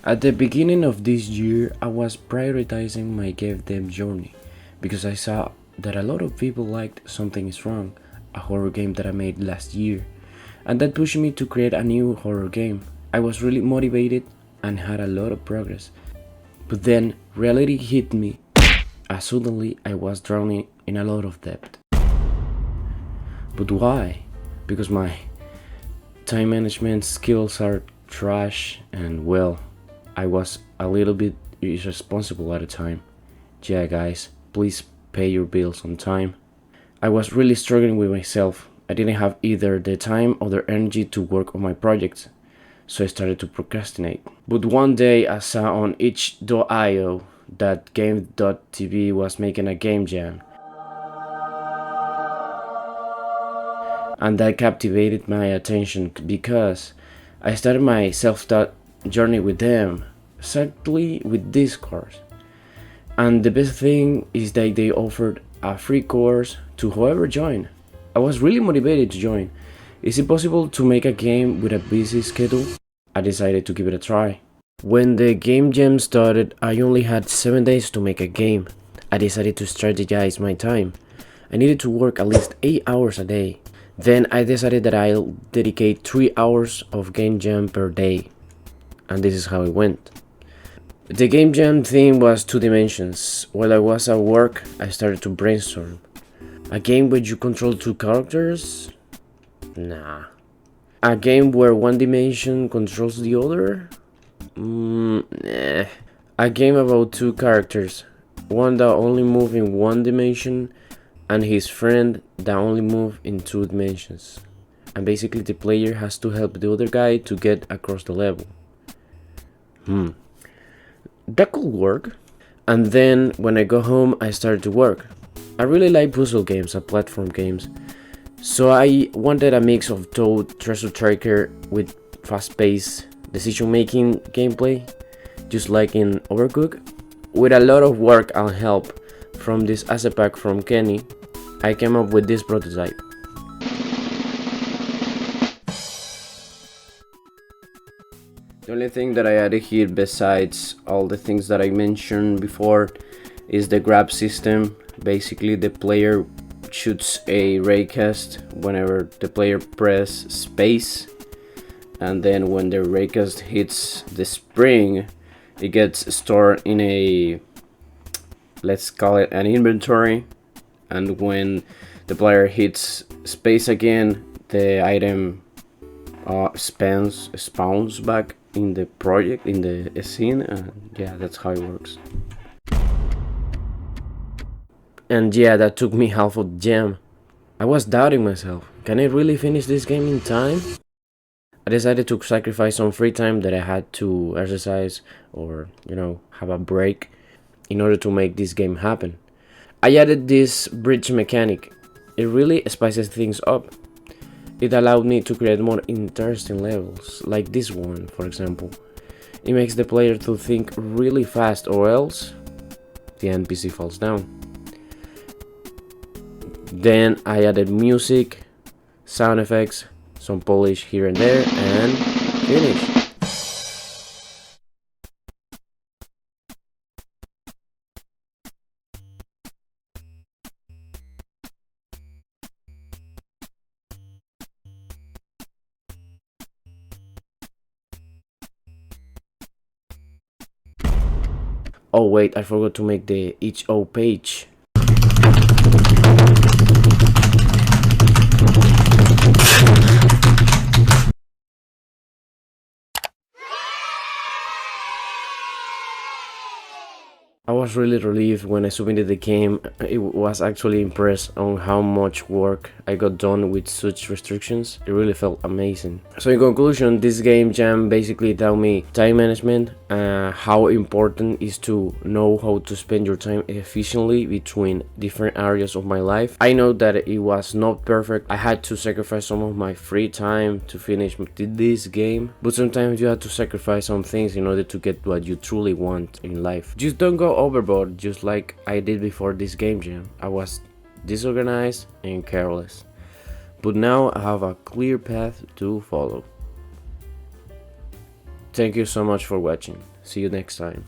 At the beginning of this year, I was prioritizing my GameJam journey because I saw that a lot of people liked Something is Wrong, a horror game that I made last year, and that pushed me to create a new horror game. I was really motivated and had a lot of progress. But then reality hit me as suddenly I was drowning in a lot of debt. But why? Because my time management skills are trash and well, I was a little bit irresponsible at the time. Yeah, guys, please pay your bills on time. I was really struggling with myself. I didn't have either the time or the energy to work on my projects, so I started to procrastinate. But one day I saw on itch.io that game.tv was making a game jam, and that captivated my attention because I started my self-taught journey with them, exactly with this course. And the best thing is that they offered a free course to whoever joined. I was really motivated to join. Is it possible to make a game with a busy schedule? I decided to give it a try. When the game jam started, I only had 7 days to make a game. I decided to strategize my time. I needed to work at least 8 hours a day. Then I decided that I'll dedicate 3 hours of game jam per day. And this is how it went. The game jam theme was 2 dimensions. While I was at work, I started to brainstorm. A game where you control 2 characters? Nah. A game where 1 dimension controls the other? Nah. A game about 2 characters. One that only move in 1 dimension and his friend that only move in 2 dimensions. And basically the player has to help the other guy to get across the level. That could work. And then when I go home, I started to work. I really like puzzle games and platform games, so I wanted a mix of Toad Treasure Tracker with fast-paced decision-making gameplay, just like in Overcooked. With a lot of work and help from this asset pack from Kenny, I came up with this prototype. The only thing that I added here, besides all the things that I mentioned before, is the grab system. Basically, the player shoots a raycast whenever the player press space, and then when the raycast hits the spring, it gets stored in a, let's call it an inventory, and when the player hits space again, the item spawns back in the project, in the scene, and yeah, that's how it works. And yeah, that took me half of the jam. I was doubting myself. Can I really finish this game in time? I decided to sacrifice some free time that I had to exercise or, have a break in order to make this game happen. I added this bridge mechanic. It really spices things up. It allowed me to create more interesting levels, like this one, for example. It makes the player to think really fast, or else the NPC falls down. Then I added music, sound effects, some polish here and there, and finish. Oh wait, I forgot to make the itch.io page. I was really relieved when I submitted the game. I was actually impressed on how much work I got done with such restrictions. It really felt amazing. So in conclusion, this game jam basically taught me time management, how important is to know how to spend your time efficiently between different areas of my life. I know that it was not perfect. I had to sacrifice some of my free time to finish this game, but sometimes you have to sacrifice some things in order to get what you truly want in life. Just don't go overboard, just like I did before this game jam. I was disorganized and careless, but now I have a clear path to follow. Thank you so much for watching. See you next time.